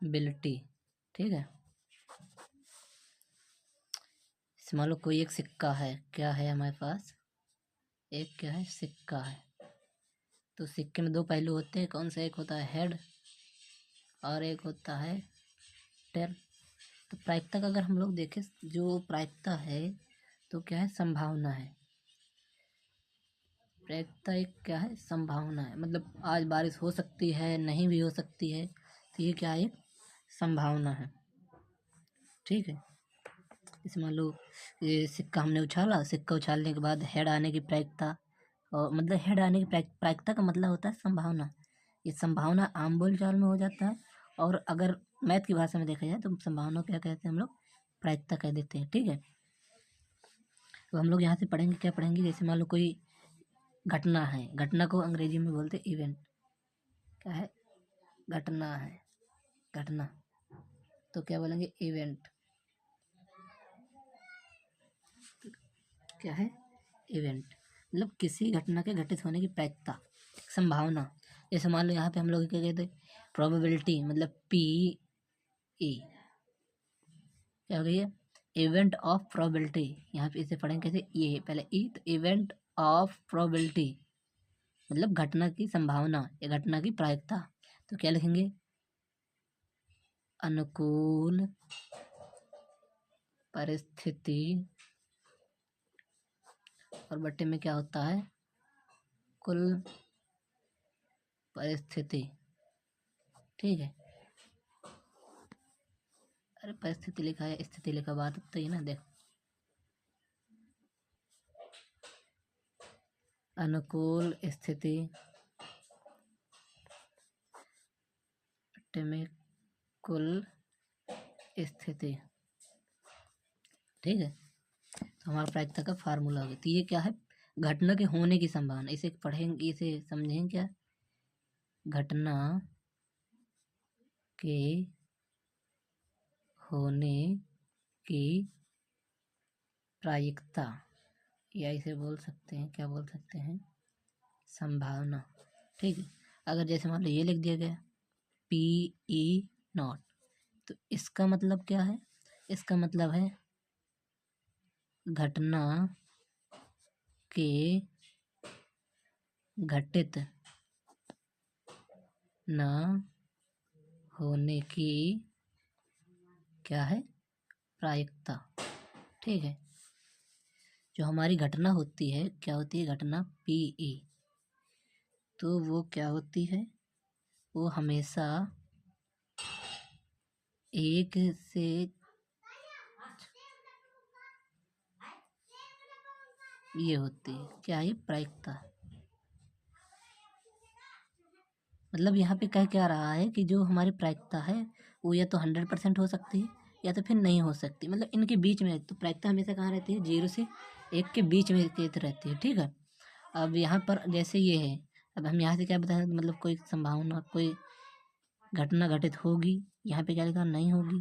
बिलिटी। ठीक है, मान लो कोई एक सिक्का है, क्या है हमारे पास, एक क्या है, सिक्का है। तो सिक्के में दो पहलू होते हैं, कौन सा, एक होता है हेड और एक होता है टेल। तो प्रायिकता का अगर हम लोग देखें, जो प्रायिकता है तो क्या है, संभावना है। प्रायिकता एक क्या है, संभावना है, मतलब आज बारिश हो सकती है, नहीं भी हो सकती है, तो ये क्या है, एक संभावना है। ठीक है, इस मान लो ये सिक्का हमने उछाला, सिक्का उछालने के बाद हेड आने की प्रायिकता, और मतलब हेड आने की प्रायिकता का मतलब होता है संभावना। ये संभावना आम बोलचाल में हो जाता है, और अगर मैथ की भाषा में देखा जाए तो संभावना क्या कहते हैं हम लोग, प्रायिकता कह देते हैं। ठीक है, तो हम लोग यहाँ से पढ़ेंगे, क्या पढ़ेंगे, जैसे मान लो कोई घटना है, घटना को अंग्रेजी में बोलते हैं इवेंट। क्या है, घटना है, घटना, तो क्या बोलेंगे, इवेंट। क्या है, इवेंट, मतलब किसी घटना के घटित होने की प्रायिकता, संभावना। जैसे मान लो यहाँ पे हम लोग क्या कहते हैं, प्रोबेबिलिटी, मतलब PE, क्या हो गई है, इवेंट ऑफ प्रोबेबिलिटी। यहाँ पे इसे पढ़ेंगे कैसे, ये पहले ई, तो इवेंट ऑफ प्रोबेबिलिटी मतलब घटना की संभावना या घटना की प्रायिकता। तो क्या लिखेंगे, अनुकूल परिस्थिति, और बट्टे में क्या होता है, कुल परिस्थिति। ठीक है, अरे परिस्थिति लिखा है, स्थिति लिखा, बात तो ही ना, देख, अनुकूल स्थिति बट्टे में कुल स्थिति। ठीक है, तो हमारा प्रायिकता का फार्मूला हो गया। तो ये क्या है, घटना के होने की संभावना। इसे पढ़ेंगे, इसे समझेंगे, क्या घटना के होने की प्रायिकता, या इसे बोल सकते हैं, क्या बोल सकते हैं, संभावना। ठीक है, अगर जैसे मान लो ये लिख दिया गया PE0, तो इसका मतलब क्या है, इसका मतलब है घटना के घटित न होने की क्या है, प्रायिकता। ठीक है, जो हमारी घटना होती है, क्या होती है, घटना PE, तो वो क्या होती है, वो हमेशा एक से ये होती है, क्या है, प्रायिकता। मतलब यहाँ पे कह क्या रहा है कि जो हमारी प्रायिकता है वो या तो 100% हो सकती है या तो फिर नहीं हो सकती, मतलब इनके बीच में। तो प्रायिकता हमेशा कहाँ रहती है, 0 से 1 के बीच में रहती है। ठीक है, अब यहाँ पर जैसे ये है, अब हम यहाँ से क्या बता सकते, मतलब कोई संभावना, कोई घटना घटित होगी, यहाँ पे क्या लिखा, नहीं होगी,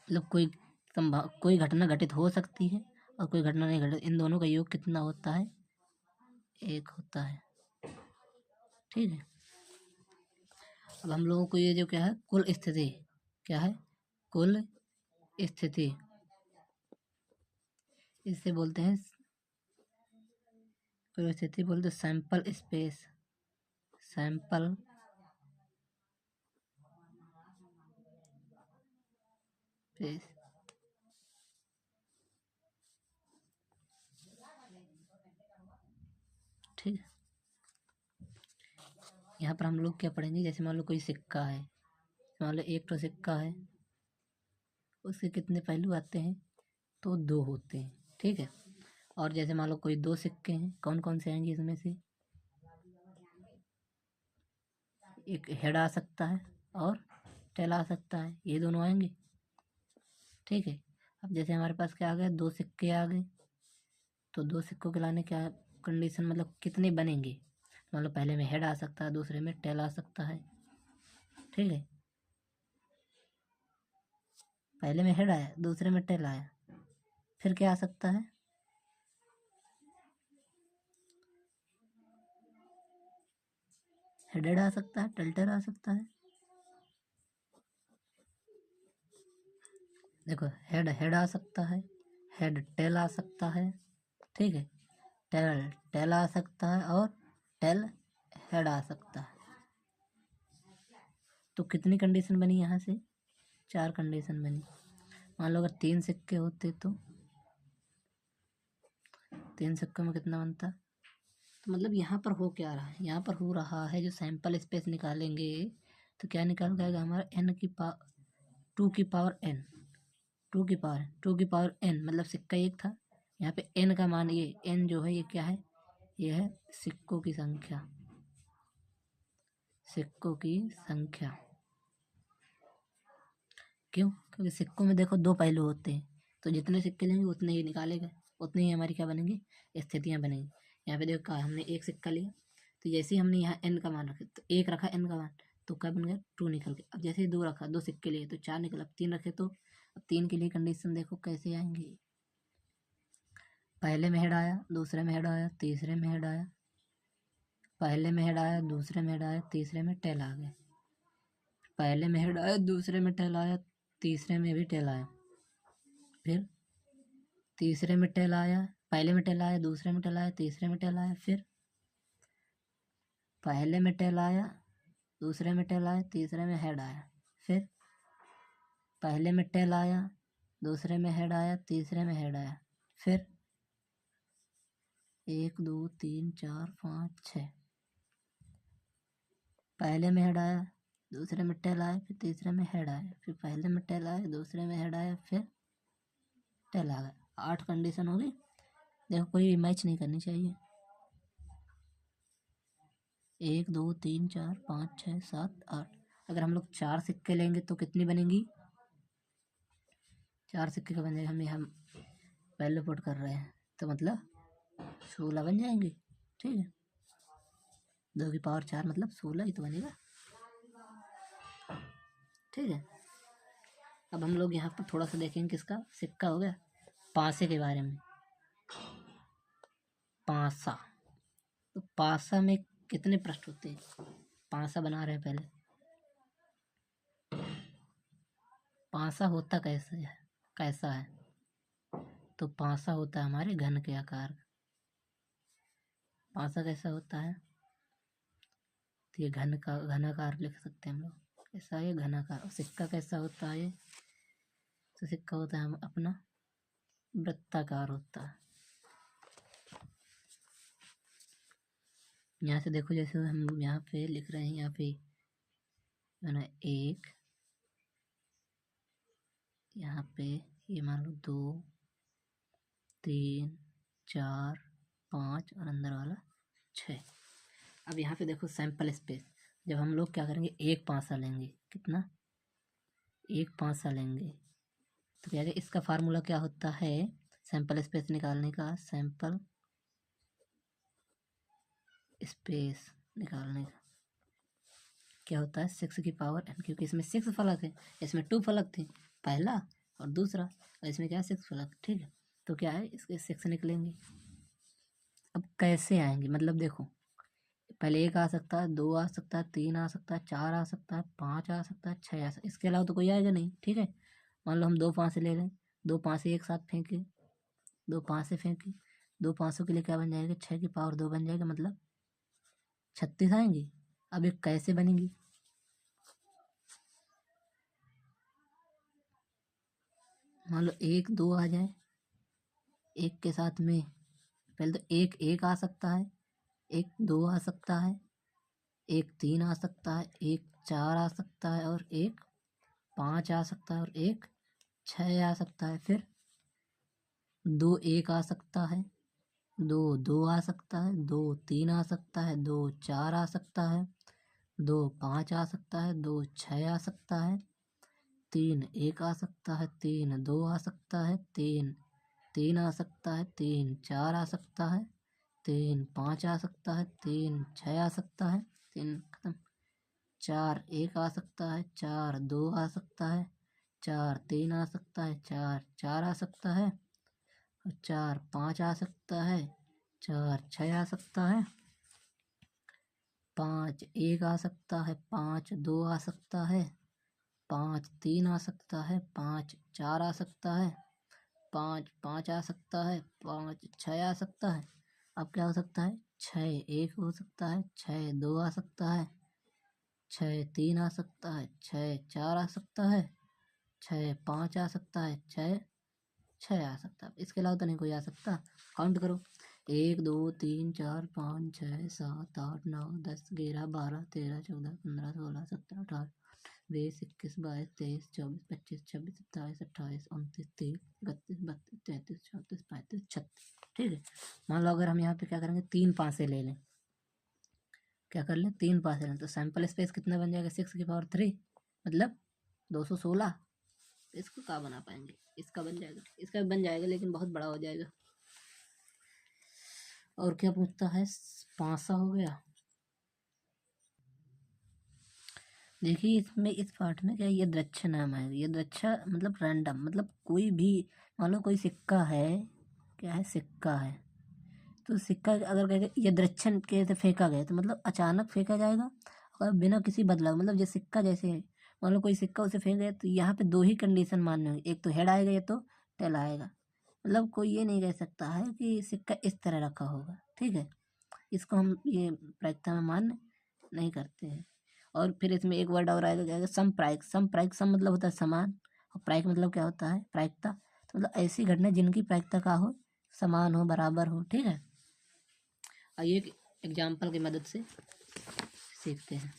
मतलब कोई घटना घटित हो सकती है और कोई घटना नहीं घटित, इन दोनों का योग कितना होता है, 1 होता है। ठीक है, अब हम लोगों को ये जो क्या है, कुल स्थिति, क्या है, कुल स्थिति, इससे बोलते हैं, कुल स्थिति बोलते हैं सैंपल स्पेस, सैंपल स्पेस। ठीक है, यहाँ पर हम लोग क्या पढ़ेंगे, जैसे मान लो कोई सिक्का है, मान लो एक तो सिक्का है, उसके कितने पहलू आते हैं, तो 2 होते हैं। ठीक है, और जैसे मान लो कोई 2 सिक्के हैं, कौन कौन से आएंगे इसमें से, एक हेड आ सकता है और टेल आ सकता है, ये दोनों आएंगे। ठीक है, अब जैसे हमारे पास क्या आ गया, 2 सिक्के आ गए, तो 2 सिक्कों के लाने क्या कंडीशन, मतलब कितने बनेंगे, मतलब पहले में हेड आ सकता है, दूसरे में टेल आ सकता है। ठीक है, पहले में हेड आया, दूसरे में टेल आया, फिर क्या आ सकता है, हेडेड आ सकता है, टिल्टेड आ सकता है। देखो हेड हेड आ सकता है, हेड टेल आ सकता है, ठीक है, टेल टेल आ सकता है और टेल हेड आ सकता है। तो कितनी कंडीशन बनी यहाँ से? 4 कंडीशन बनी। मान लो अगर 3 सिक्के होते तो 3 सिक्कों में कितना बनता? तो मतलब यहाँ पर हो क्या रहा है? यहाँ पर हो रहा है जो सैंपल स्पेस निकालेंगे तो क्या निकाल जाएगा हमारा n की पावर 2 की पावर n, 2 की पावर n मतलब सिक्का एक था, यहाँ पे n का मान ये n जो है ये क्या है? ये है सिक्कों की संख्या, सिक्कों की संख्या। क्यों? क्योंकि सिक्कों में देखो 2 पहलू होते हैं, तो जितने सिक्के लेंगे उतने ही निकालेगा, उतनी ही हमारी क्या बनेंगी? स्थितियाँ बनेंगी। यहाँ पे देखो कहा हमने एक सिक्का लिया, तो जैसे ही हमने यहाँ n का मान रखा तो एक रखा n का मान, तो क्या बन गया? 2 निकल गया। अब जैसे ही 2 रखा, 2 सिक्के लिए तो 4 निकला। अब 3 रखे तो अब 3 के लिए कंडीशन देखो कैसे आएंगी। पहले में हेड आया, दूसरे में हेड आया, तीसरे में हेड आया, पहले में हेड आया, दूसरे में हेड आया, तीसरे में टेल आ गया। पहले में हेड आया, दूसरे में टेल आया, तीसरे में भी टेल आया, फिर तीसरे में टेल आया, पहले में टेल आया, दूसरे में टेल आया, तीसरे में टेल आया, फिर पहले में टेल आया, दूसरे में टेल आया, तीसरे में हेड आया, फिर पहले में टेल आया, दूसरे में हेड आया, तीसरे में हेड आया, फिर 1 2 3 4 5 6 पहले में हेड आया, दूसरे में टेल आया, फिर तीसरे में हेड आया, फिर पहले में टेल आया, दूसरे में हेड आया, फिर टेल आ गया। 8 कंडीशन होगी। देखो कोई भी मैच नहीं करनी चाहिए। 1 2 3 4 5 6 7 8। अगर हम लोग 4 सिक्के लेंगे तो कितनी बनेंगी? 4 सिक्के का बन जाएगा। हम यहाँ पहले पुट कर रहे हैं तो मतलब 16 बन जाएंगे, ठीक है। 2 की पावर 4 मतलब 16 ही तो बनेगा, ठीक है। अब हम लोग यहाँ पर थोड़ा सा देखेंगे किसका सिक्का हो गया, पासे के बारे में। पासा, तो पासा में कितने पृष्ठ होते हैं? पासा बना रहे हैं पहले। पासा होता कैसे है, कैसा है? तो पासा होता है हमारे घन के आकार का। पासा कैसा होता है? तो ये घनाकार लिख सकते हैं हम लोग, कैसा है? घनाकार। और सिक्का कैसा होता है? तो सिक्का होता है हम अपना वृत्ताकार होता है। यहाँ से देखो, जैसे हम यहाँ पे लिख रहे हैं, यहाँ पे है ना 1, यहाँ पे ये मान लो 2 3 4 5 और अंदर वाला 6। अब यहाँ पे देखो सैंपल स्पेस, जब हम लोग क्या करेंगे, एक पासा लेंगे। कितना? एक पासा लेंगे तो क्या है, इसका फार्मूला क्या होता है सैंपल स्पेस निकालने का? सैंपल स्पेस निकालने का क्या होता है? 6 की पावर n, क्योंकि इसमें 6 फलक है, इसमें 2 फलक थे, पहला और दूसरा, और इसमें क्या है 6 फलक, ठीक है। तो क्या है, इसके 6 निकलेंगे। अब कैसे आएंगे? मतलब देखो, पहले 1 आ सकता है, 2 आ सकता है, 3 आ सकता है, 4 आ सकता है, 5 आ सकता है, 6 आ सकता है, इसके अलावा तो कोई आएगा नहीं, ठीक है। मान लो हम 2 पासे ले लें, 2 पासे एक साथ फेंके, 2 पासे फेंके, 2 पासों के लिए क्या बन जाएगा? 6 की पावर 2 बन जाएगा, मतलब 36 आएंगी। अब ये कैसे बनेंगी? मान लो 1 2 आ जाए, एक के साथ में पहले तो एक आ सकता है, एक 2 आ सकता है, एक 3 आ सकता है, एक 4 आ सकता है, और एक 5 आ सकता है, और एक 6 आ सकता है, फिर 2 1 आ सकता है, 2 2 आ सकता है, 2 3 आ सकता है, 2 4 आ सकता है, 2 5 आ सकता है, 2 6 आ सकता है, 3 1 आ सकता है, 3 2 आ सकता है, 3 3 आ सकता है, 3 4 आ सकता है, 3 5 आ सकता है, 3 6 आ सकता है, 3 खत्म, 4 1 आ सकता है, 4 2 आ सकता है, 4 3 आ सकता है, 4 4 आ सकता है, और 4 5 आ सकता है, 4 6 आ सकता है, 5 1 आ सकता है, 5 2 आ सकता है, 5 3 आ सकता है, 5 4 आ सकता है, 5 5 आ सकता है, 5 6 आ सकता है। अब क्या हो सकता है? 6 1 हो सकता है, 6 2 आ सकता है, 6 3 आ सकता है, 6 4 आ सकता है, 6 5 आ सकता है, 6 6 आ सकता है। इसके अलावा तो नहीं कोई आ सकता। काउंट करो, 1 2 3 4 5 6 7 8 9 10 11 12 13 14 15 16 17 18 20 21 22 23 24 25 26 27 28 29 30 31 32 33 34 35 36। ठीक है। मान लो अगर हम यहाँ पे क्या करेंगे, 3 पासे ले लें, क्या कर लें, 3 पासे लें, तो सैंपल स्पेस कितना बन जाएगा, 6⁻³ मतलब 216। इसको कहाँ बना पाएंगे, इसका बन जाएगा, इसका भी बन जाएगा लेकिन बहुत बड़ा हो जाएगा। और क्या पूछता है, 5 हो गया। देखिए इसमें इस पार्ट में क्या, ये द्रच्छ नाम है, ये द्रच्छ मतलब रैंडम, मतलब कोई भी, मान लो कोई सिक्का है, क्या है, सिक्का है, तो सिक्का अगर कहेगा ये दृच्छन के से फेंका गया, तो मतलब अचानक फेंका जाएगा और बिना किसी बदलाव, मतलब ये सिक्का जैसे है, मान लो कोई सिक्का उसे फेंक गया, तो यहाँ पे 2 ही कंडीशन माननी होगी, एक तो हेड आएगा या तो टेल आएगा। मतलब कोई ये नहीं कह सकता है कि सिक्का इस तरह रखा होगा। ठीक है, इसको हम ये प्रायिकता में मान्य नहीं करते हैं। और फिर इसमें एक वर्ड और आएगा, क्या आएगा, समप्रायिक। समप्रायिक, सम मतलब होता है समान, और प्रायिक मतलब क्या होता है, प्रायिकता। तो मतलब ऐसी घटना जिनकी प्रायिकता का हो, समान हो, बराबर हो। ठीक है, आइए एक एग्जाम्पल की मदद से सीखते हैं।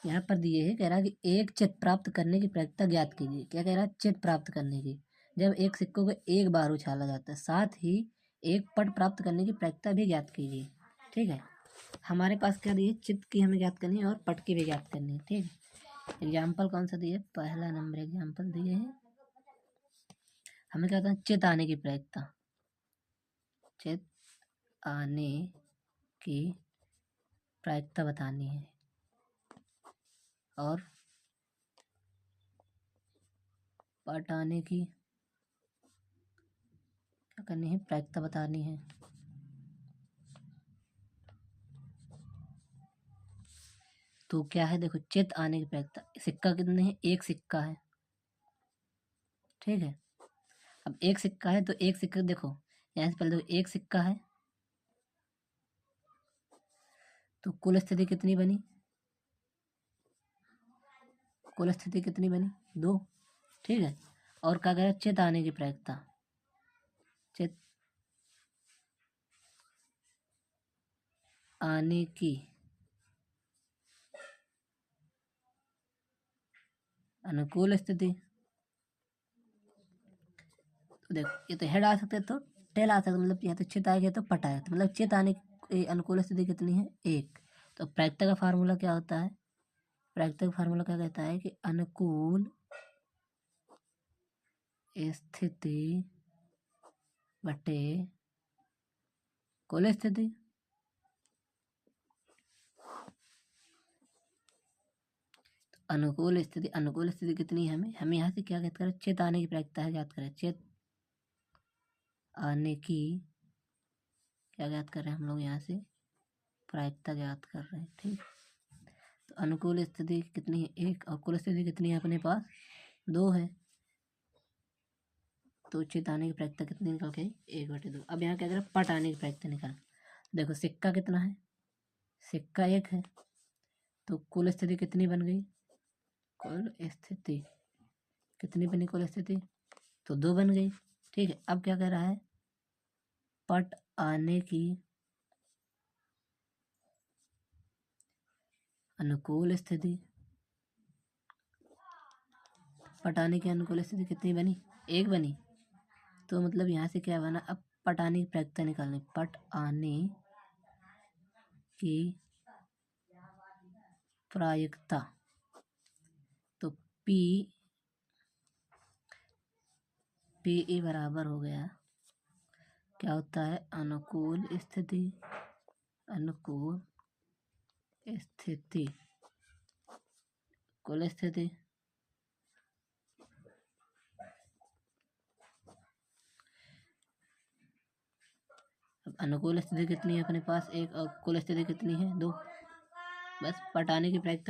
यहाँ पर दिए है, कह रहा है कि एक चित प्राप्त करने की प्रायिकता ज्ञात कीजिए। क्या कह रहा है, चित प्राप्त करने की, जब एक सिक्कों को एक बार उछाला जाता है, साथ ही एक पट प्राप्त करने की प्रायिकता भी ज्ञात कीजिए। ठीक है, हमारे पास क्या दिए, चित की हमें ज्ञात करनी है और पट की भी ज्ञात करनी है। ठीक है, एग्जाम्पल कौन सा दिए, पहला नंबर एग्जाम्पल दिए है, हमें क्या था, चित आने की प्रायिकता, चित आने की प्रायिकता बतानी है और पट आने की क्या करनी है, प्रायिकता बतानी है। तो क्या है, देखो, चित आने की प्रायिकता, सिक्का कितने हैं, एक सिक्का है। ठीक है, अब एक सिक्का है तो एक सिक्का, देखो यहाँ से पहले देखो, एक सिक्का है तो कुल स्थिति कितनी बनी, कुल स्थिति कितनी बनी, 2। ठीक है, और क्या कह रहा है, चित आने की प्रायिकता, चित आने की अनुकूल स्थिति। तो देखो, ये तो हेड आ सकते तो टेल आ सकता, मतलब यहाँ तो चित आएगा तो पट आएगा, तो मतलब चित आने की अनुकूल स्थिति कितनी है, 1। तो प्रायिकता का फार्मूला क्या होता है, प्रायिकता का फार्मूला क्या कहता है कि अनुकूल स्थिति बटे कुल स्थिति। अनुकूल स्थिति, अनुकूल स्थिति कितनी है, हमें यहाँ से क्या ज्ञात करें, चित आने की प्रायिकता है ज्ञात करें, चित आने की क्या ज्ञात कर रहे हैं हम लोग, यहाँ से प्रायिकता ज्ञात कर रहे हैं। ठीक, तो अनुकूल स्थिति कितनी है, 1, और कुल स्थिति कितनी है अपने पास, 2 है। तो चित आने की प्रायिकता कितनी निकल गई, 1/2। अब यहाँ क्या करें, पट आने की प्रायिकता निकाल। देखो सिक्का कितना है, सिक्का 1 है, तो कुल स्थिति कितनी बन गई, कुल स्थिति कितनी बनी, कुल स्थिति तो 2 बन गई। ठीक है, अब क्या कह रहा है, पट आने की अनुकूल स्थिति, पट आने की अनुकूल स्थिति कितनी बनी, 1 बनी। तो मतलब यहाँ से क्या बना, अब पट आने की प्रायिकता निकालनी, पट आने की प्रायिकता, तो पी पी ए बराबर हो गया, क्या होता है, अनुकूल स्थिति, अनुकूल स्थिति कुल स्थिति अब अनुकूल स्थिति कितनी है अपने पास? एक। और कुल स्थिति कितनी है? 2। बस पटाने की प्रायिकता